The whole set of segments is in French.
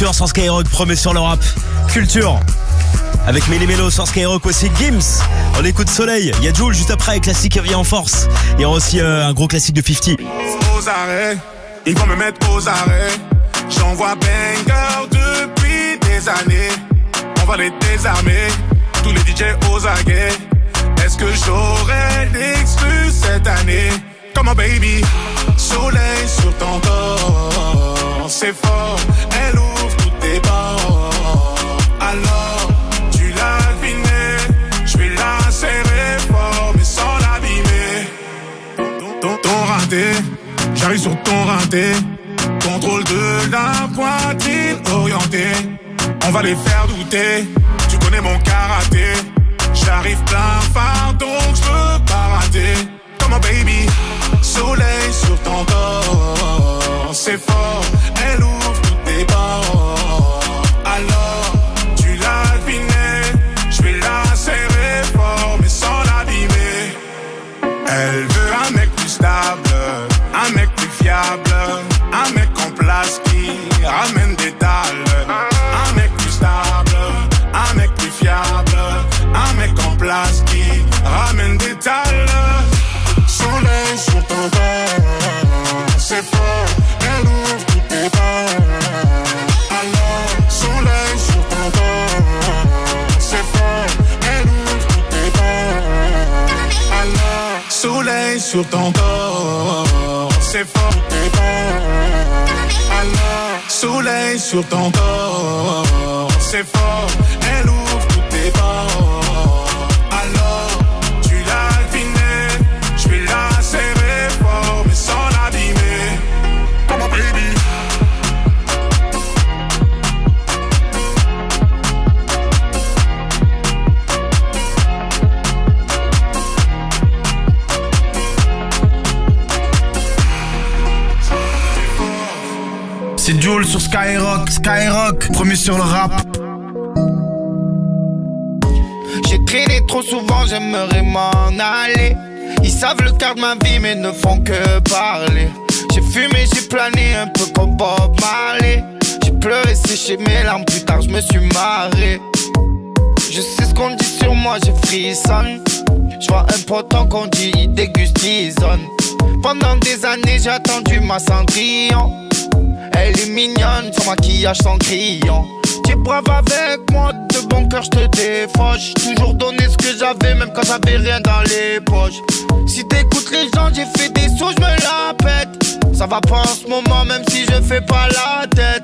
Culture sur Skyrock, promet sur le rap. Culture avec Méli Mélo sur Skyrock aussi. Gims, on écoute Soleil. Il y a Jul juste après, classique revient en force. Il y aura aussi un gros classique de 50. Aux arrêts, ils vont me mettre aux arrêts. J'envoie banger depuis des années. On va les désarmer, tous les DJ aux aguets. Est-ce que j'aurai l'exclu cette année? Comment baby, soleil sur ton corps, c'est fort, elle ouvre toutes tes bords. Alors, tu l'as deviné, je vais la serrer fort, mais sans l'abîmer. Ton raté, j'arrive sur ton raté. Contrôle de la poitrine orientée. On va les faire douter, tu connais mon karaté. J'arrive plein phare donc je veux pas rater. Comment baby, soleil sur ton corps, c'est fort, elle ouvre toutes tes bords. Alors, tu l'as deviné, je vais la serrer fort mais sans l'abîmer. Elle veut un mec plus stable, un mec plus fiable, un mec en place qui ramène des dalles. Un mec plus stable, un mec plus fiable, un mec en place qui ramène des dalles. Soleil sur ton corps, c'est fort, elle ouvre toutes tes bords. Alors, soleil sur ton corps, c'est fort, elle ouvre toutes tes bords. Alors, soleil sur ton corps, c'est fort, tes bords. Alors, soleil sur ton corps, c'est fort, elle ouvre toutes tes bords. Alors, tu l'as deviné, je vais la serrer fort, mais sans l'abîmer. Come on, baby. C'est Jul sur Skyrock, Skyrock, premier sur le rap. J'ai traîné trop souvent, j'aimerais m'en aller. Ils savent le quart de ma vie mais ne font que parler. J'ai fumé, j'ai plané un peu comme Bob Marley. J'ai pleuré, séché mes larmes, plus tard je me suis marré. Je sais ce qu'on dit sur moi, j'ai frissonne. Je vois un potent qu'on dit, il déguste, il zone. Pendant des années j'ai attendu ma Cendrillon. Elle est mignonne, son maquillage sans crayon. T'es brave avec moi, de bon cœur j'te défauche. Toujours donné ce que j'avais, même quand j'avais rien dans les poches. Si t'écoutes les gens, j'ai fait des sauts, j'me la pète. Ça va pas en ce moment, même si je fais pas la tête.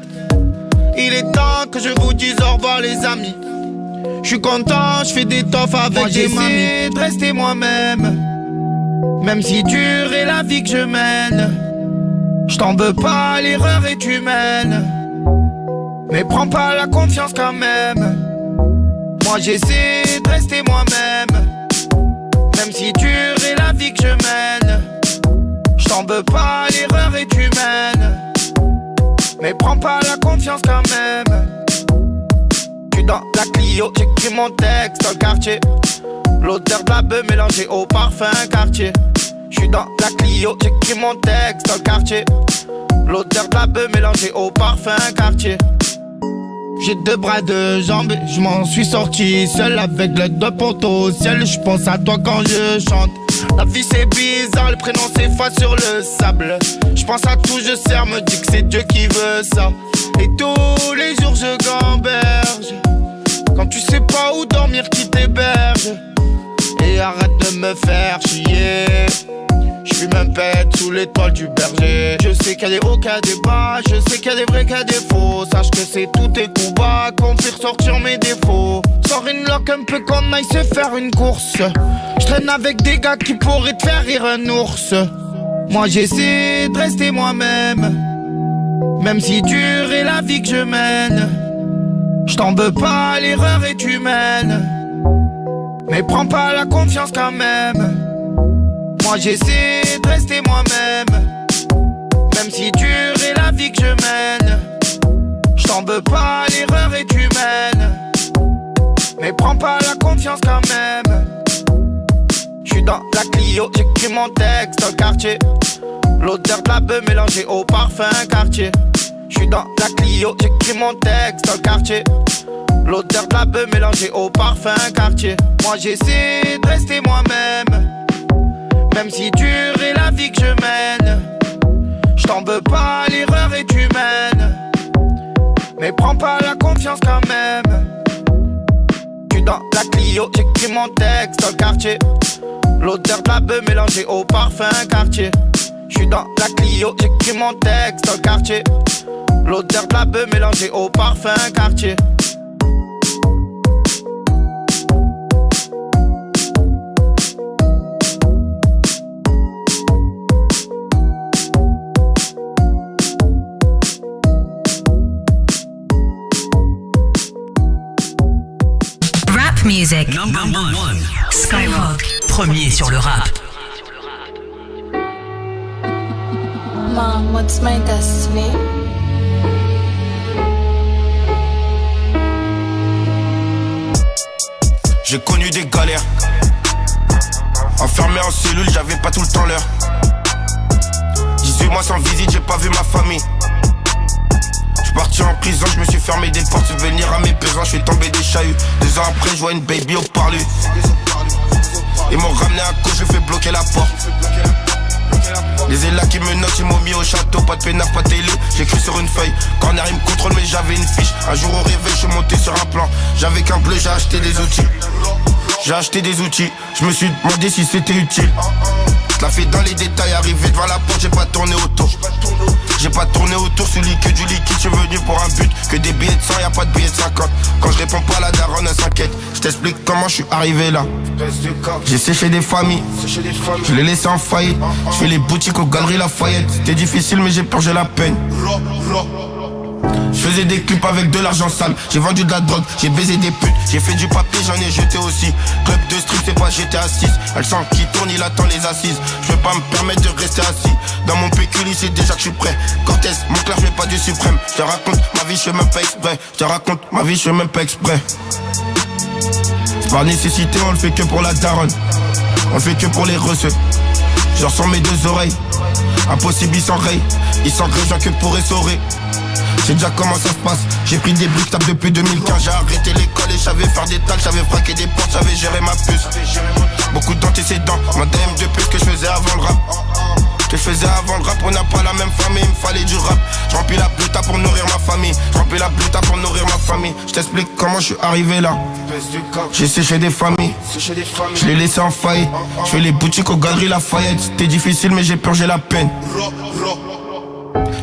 Il est temps que je vous dise au revoir les amis. J'suis content, j'fais des toffes avec moi, des mamies. J'essaie de rester moi-même, même si dure est la vie que je mène. J't'en veux pas, l'erreur est humaine, mais prends pas la confiance quand même. Moi j'essaie de rester moi-même, même si dure est la vie que je mène. J't'en veux pas, l'erreur est humaine, mais prends pas la confiance quand même. J'suis dans la Clio, j'écris mon texte dans le quartier. L'odeur de la beuh mélangée au parfum quartier. J'suis dans la Clio, j'écris mon texte dans le quartier. L'odeur de la beuh mélangée au parfum quartier. J'ai deux bras, deux jambes, je m'en suis sorti seul avec l'aide de poteau au ciel. Je pense à toi quand je chante. La vie c'est bizarre, le prénom s'efface sur le sable. Je pense à tout, je sers, me dis que c'est Dieu qui veut ça. Et tous les jours je gamberge. Quand tu sais pas où dormir, qui t'héberge. Et arrête de me faire chier. J'fume un pet sous l'étoile du berger. Je sais qu'il y a des hauts, qu'il y a des bas. Je sais qu'il y a des vrais, qu'il y a des faux. Sache que c'est tous tes coups bas qu'on fait ressortir mes défauts. Sors une loque un peu qu'on aille se faire une course. J'traîne avec des gars qui pourraient te faire rire un ours. Moi j'essaie de rester moi-même, même si dure est la vie que je mène. J't'en veux pas, l'erreur est humaine, mais prends pas la confiance quand même. Moi j'essaie de rester moi-même, même si dure est la vie que je mène. J't'en veux pas, l'erreur est humaine, mais prends pas la confiance quand même. J'suis dans la Clio, j'écris mon texte dans le quartier. L'odeur de la beuh mélangée au parfum quartier. J'suis dans la Clio, j'écris mon texte dans le quartier. L'odeur de la beuh mélangée au parfum quartier. Moi j'essaie de rester moi-même, même si dure est la vie que je mène. J't'en veux pas, l'erreur est humaine, mais prends pas la confiance quand même. J'suis dans la Clio, j'écris mon texte dans le quartier. L'odeur de la beuh mélangée au parfum quartier. J'suis dans la Clio, j'écris mon texte dans le quartier. L'odeur de la beuh mélangée au parfum quartier. Rap music. Number one. Skyrock. Premier sur le rap. Mom, what's my destiny? J'ai connu des galères. Enfermé en cellule, j'avais pas tout le temps l'heure. 18 mois sans visite, j'ai pas vu ma famille. J'suis parti en prison, je me suis fermé des portes. Subvenir à mes besoins, je suis tombé des chahuts. 2 ans après, je vois une baby au parlu. Ils m'ont ramené à cause, je fais bloquer la porte. Les élats qui me notent, ils m'ont mis au château. Pas de peinard, pas de télé, j'écris sur une feuille. Corner, ils me contrôlent, mais j'avais une fiche. Un jour au réveil, je suis monté sur un plan. J'avais qu'un bleu, j'ai acheté des outils. Je me suis demandé si c'était utile. Je la fais dans les détails, arrivé devant la porte, j'ai pas tourné autour. Celui que du liquide, je suis venu pour un but. Que des billets de 100, y'a pas de billets de 50. Quand je réponds pas, la daronne elle s'inquiète. Je t'explique comment je suis arrivé là. J'ai séché des familles, je les laissé en faillite. Je fais les boutiques aux galeries Lafayette. C'était difficile mais j'ai purgé la peine. Je faisais des clips avec de l'argent sale. J'ai vendu de la drogue, j'ai baisé des putes. J'ai fait du papier, j'en ai jeté aussi. Club de strip, c'est pas GTA 6. Elle sent qui tourne, il attend les assises. Je vais pas me permettre de rester assis. Dans mon pécule, c'est déjà que je suis prêt. Cortez, mon clair, je fais pas du suprême. Je te raconte ma vie, je fais même pas exprès. C'est par nécessité, on le fait que pour la daronne. On le fait que pour les recettes. Je ressens mes 2 oreilles. Impossible, il s'enraye. Il s'engraine que pour essorer. C'est déjà comment ça se passe. J'ai pris des briques depuis 2015. J'ai arrêté l'école et j'avais faire des tâches. J'avais fraqué des portes, j'avais géré ma puce. Beaucoup d'antécédents, ma DM de plus que je faisais avant le rap. On n'a pas la même famille, il me fallait du rap. Je remplis la bluta pour nourrir ma famille. Je t'explique comment je suis arrivé là. J'ai séché des familles, je les laissé en faillite. Je fais les boutiques aux galeries Lafayette. C'était difficile mais j'ai purgé la peine.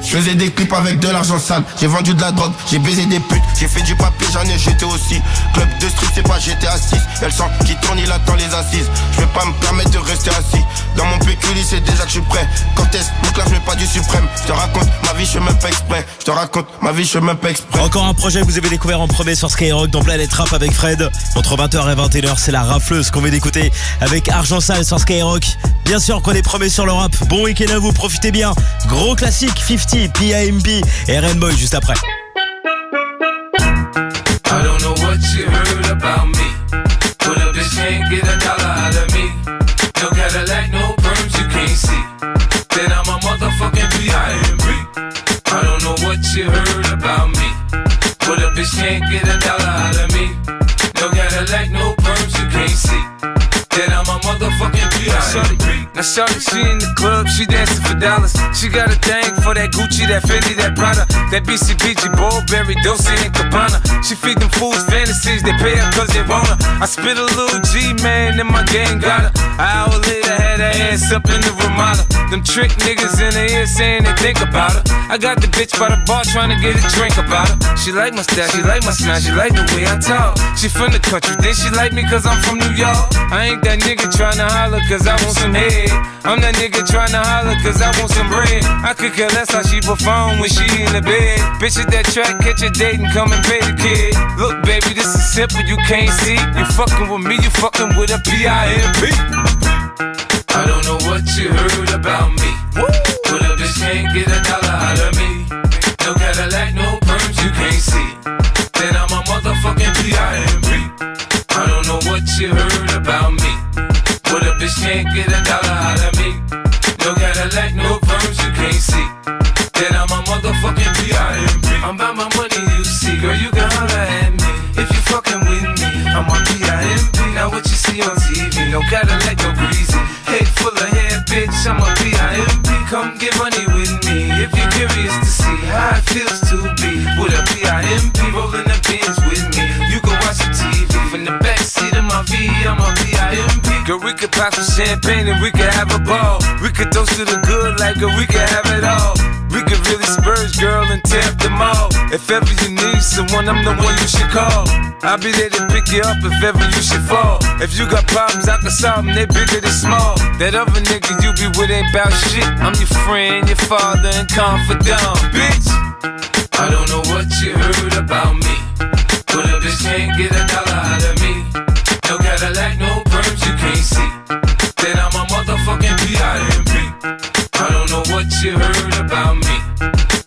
Je faisais des clips avec de l'argent sale. J'ai vendu de la drogue, j'ai baisé des putes. J'ai fait du papier, j'en ai jeté aussi. Club de street, c'est pas GTA 6. Elle sent qui tourne, il attend les assises. Je vais pas me permettre de rester assis. Dans mon pécule, c'est déjà que je suis prêt. Quand est-ce mon clash, je mets pas du suprême. Je te raconte ma vie, je fais même pas exprès. Encore un projet que vous avez découvert en premier sur Skyrock dans Planète Rap avec Fred. Entre 20h et 21h, c'est la rafleuse qu'on vient d'écouter avec Argent Sale sur Skyrock. Bien sûr qu'on est premier sur le rap. Bon week-end à vous, profitez bien. Gros classique, 50, PIMP et Rainbow juste après. I don't know what you heard about me, but a bitch can't get $1 out of me. No Cadillac, no perms, you can't see that I'm a motherfucking PIMP. I don't know what you heard about me, but a bitch can't get $1 out of me. No Cadillac, no perms, you can't see that I'm a motherfucking PIMP. Now shawty, she in the club, she dancing for dollars. She got a thing for that Gucci, that Fendi, that Prada, that BCBG, Burberry, Dolce & Gabbana. She feed them fools fantasies, they pay her cause they want her. I spit a little G, man, and my gang got her. An hour later, had her ass up in the Ramada. Them trick niggas in the ear saying they think about her. I got the bitch by the bar trying to get a drink about her. She like my style, she like my smile, she like the way I talk. She from the country, then she like me cause I'm from New York. I ain't that nigga tryna holler cause I want some head. I'm that nigga tryna holler cause I want some bread. I could care less how she perform when she in the bed. Bitch at that track, catch a date and come and pay the kid. Look baby, this is simple, you can't see. You fucking with me, you fucking with a PIMP. I don't know what you heard about me, but a bitch can't get $1 out of me. No Cadillac, no perms, you can't see that I'm a motherfucking PIMP. I don't know what you heard about me, but a bitch can't get $1 out of me. No Cadillac, no perms, you can't see that I'm a motherfucking PIMP. girl, you can holler at me. If you fucking with me, I'm on PIMP. Now what you see on TV, no Cadillac, no greasy. Head full of hair, bitch, I'm a PIMP. Come get money with me, if you're curious to see how it feels to be with a PIMP. Rolling the bins with me, you can watch the TV from the backseat of my V, I'm a PIMP. Girl, we could pop some champagne and we could have a ball. We could toast to the good like girl, we could have it all. We could really spurge, girl, and tear up the mall. If ever you need someone, I'm the one you should call. I'll be there to pick you up if ever you should fall. If you got problems, I can solve them, they bigger than small. That other nigga you be with ain't bout shit. I'm your friend, your father, and confidant, bitch. I don't know what you heard about me, but a bitch can't get a dollar out of me. No Cadillac, no perms you can't see. Then I'm a motherfucking PIMP. I don't know what you heard about me,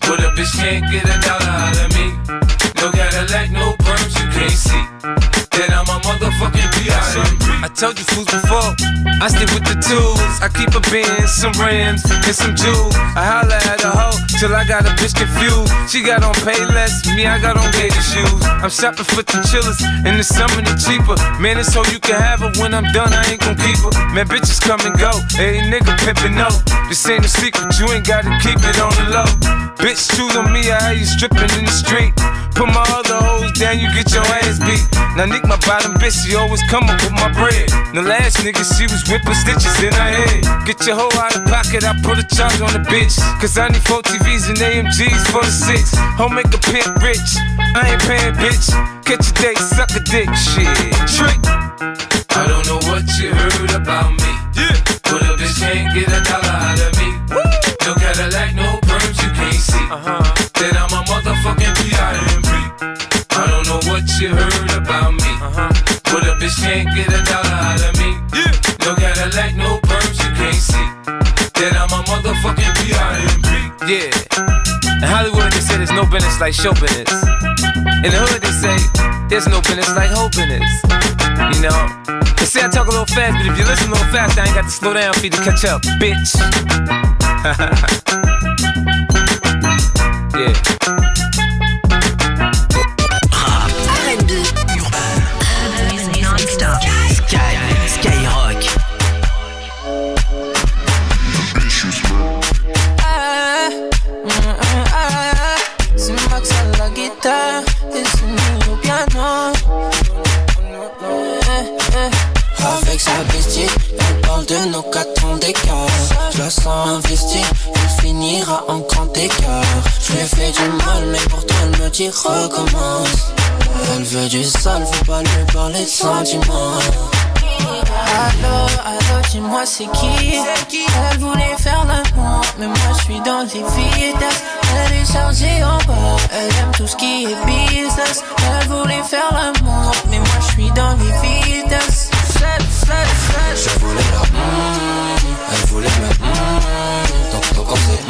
but a bitch can't get a dollar out of me. No Cadillac, no perms you can't see. Then I'm a motherfucking PIMP. I told you fools before, I stick with the tools. I keep a Benz, some rims, and some jewels. I holla at a hoe till I got a bitch confused. She got on Payless, me I got on gator shoes. I'm shopping for the chillers, in the summer they cheaper. Man, it's so you can have her, when I'm done I ain't gon' keep her. Man, bitches come and go, hey nigga pimpin' no. This ain't a secret, you ain't gotta keep it on the low. Bitch, choose on me, I had you strippin' in the street. Put my other hoes down, you get your ass beat. Now Nick, my bottom bitch, she always come up with my bread. The last nigga, she was whipping stitches in her head. Get your hoe out of pocket, I put a charge on the bitch. Cause I need 4 TVs and AMGs for the 6. Home make a pimp rich, I ain't paying bitch. Catch a date, suck a dick, shit. Trick. I don't know what you heard about me, yeah, but a bitch can't get a dollar out of me. Woo. No Cadillac, no perms you can't see. Then I'm a motherfucking PIMP. I don't know what you heard about me, but a bitch can't get a dollar out of me. Yeah. No Cadillac, no perms you can't see. Then I'm a motherfucking PIMP. Yeah. In Hollywood they say there's no business like show business. In the hood they say there's no business like hoe business. You know, they say I talk a little fast, but if you listen a little fast, I ain't got to slow down for you to catch up, bitch. Yeah. Rap, R&B, urban, non-stop. Skyrock. C'est Max à la guitare et c'est nous au piano. Avec sa bestie, elle parle de nos 4 ans d'écart. Je la sens investie, elle finira en grand écart. Je lui ai fait du mal, mais pourtant elle me dit recommence. Elle veut du sale, faut pas lui parler de sentiments. Allô, dis-moi c'est qui? Elle voulait faire l'amour, mais moi je suis dans les vitesses. Elle est chargée en bas, elle aime tout ce qui est business. Elle voulait faire l'amour, mais moi je suis dans les vitesses. Je voulais la elle voulait me donc on sait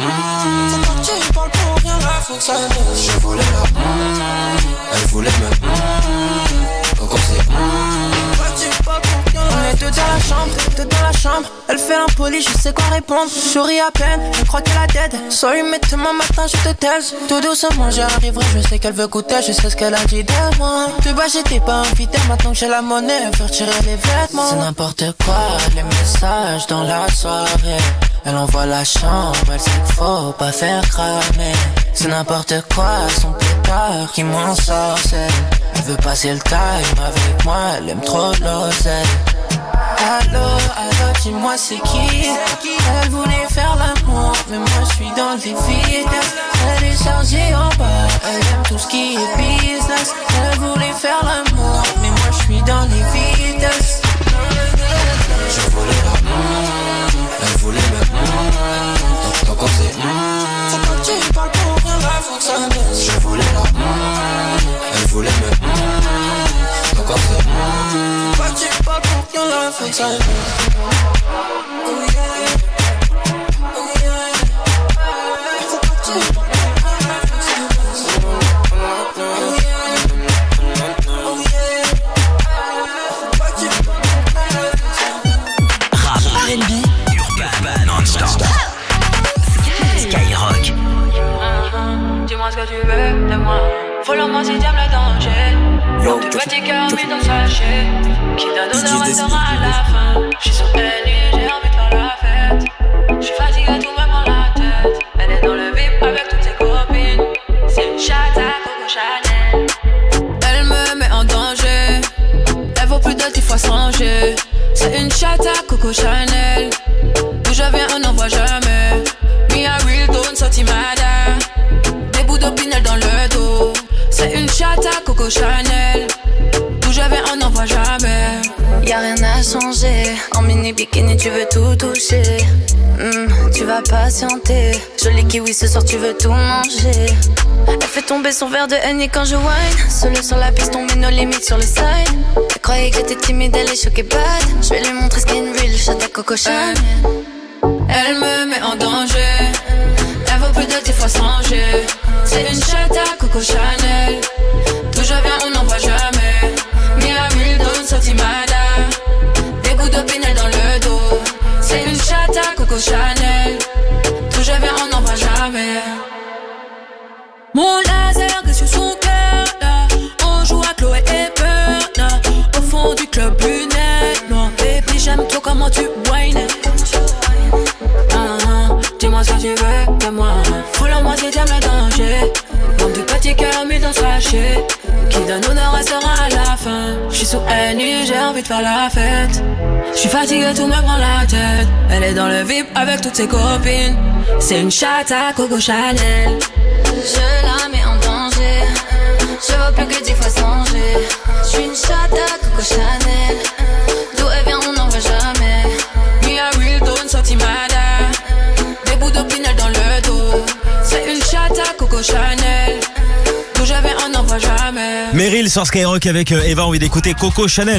c'est parti, il parle pour rien, là faut que ça baisse. Je voulais la elle voulait me donc on sait on est deux dans la chambre, elle fait l'impoli, je sais quoi répondre. Je souris à peine, je crois qu'elle a dead. Sorry mais demain matin je te taise. Tout doucement j'arriverai, je sais qu'elle veut goûter. Je sais ce qu'elle a dit de moi. De bas j'étais pas invité, maintenant que j'ai la monnaie, elle veut retirer les vêtements. C'est n'importe quoi, les messages dans la soirée. Elle envoie la chambre, elle sait qu'il faut pas faire cramer. C'est n'importe quoi, son pétard qui m'en sorcelle. Elle veut passer le time avec moi, elle aime trop l'oseille. Allô, dis-moi c'est qui? Elle voulait faire l'amour, mais moi je suis dans les vitesses. Elle est chargée en bas, elle aime tout ce qui est business. Elle voulait faire l'amour, mais moi je suis dans les vitesses. Je voulais la elle voulait me donc on sait c'est quand tu parles pour rien, là faut que ça baisse. Je voulais la elle voulait me donc on sait quand tu parles pour rien, là faut que ça baisse. Oh yeah, oh yeah. Faut quand tu parles pour rien, là faut que ça baisse. Oh yeah, oh yeah. Faut quand tu parles pour rien, là faut que ça baisse. Rap, R&B, urban, non-stop. Skyrock. Dis-moi ce que tu veux de moi. Follow moi si t'aimes le jamais danger. Dans du petit cœur mis dans le sachet. Qui donne honneur restera à la fin. J'suis sur Penny, j'ai envie de faire la fête. J'suis fatigué, tout me prend la tête. Elle est dans le VIP avec toutes ses copines. C'est une chatte à Coco Chanel. Elle me met en danger. Elle vaut plus de 10 fois sans G. C'est une chatte à Coco Chanel. D'où je viens, on n'en voit jamais. Me a real don't sortimada. Des bouts d'opinel dans le dos. C'est une chatte à Coco Chanel. D'où je viens, on n'en voit jamais. Y'a rien à changer. En mini bikini, tu veux tout toucher. Tu vas patienter. Joli kiwi, ce soir, tu veux tout manger. Elle fait tomber son verre de Henny quand je whine. Seule sur la piste, on met nos limites sur le side. Elle croyait que t'étais timide, elle est choquée bad. Je vais lui montrer ce qu'est une real chatte à Coco Chanel. Elle me met en danger. Elle vaut plus de 10 fois sans G. C'est une chatte à Coco Chanel. D'où je viens, on n'en voit jamais. Me a real don't sortimada. Des bouts d'opinel dans le dos. C'est une chatte à Coco Chanel. D'où je viens, on n'en voit jamais. Mon laser est sur son cœur, là. On joue à Chloé et Bern, là. Au fond du club, lunettes noires. Baby, j'aime trop comment tu whines. Dis-moi ce que tu veux de moi. Follow-moi si t'aimes le danger. Dans du petit cœur mis dans le sachet. Qui donne honneur restera à la fin. J'suis sous Henny, j'ai envie de faire la fête. J'suis fatigué, tout me prend la tête. Elle est dans le VIP avec toutes ses copines. C'est une chatte à Coco Chanel. Je la mets en danger. Je vois plus que 10 fois sans G. J'suis une chatte à Coco Chanel. D'où elle vient, on n'en voit jamais. Me a real don't sortimada. Des bouts d'opinel dans le dos. C'est une chatte à Coco Chanel. D'où je viens, on n'en voit jamais. Meryl sur Skyrock avec Eva, envie d'écouter Coco Chanel.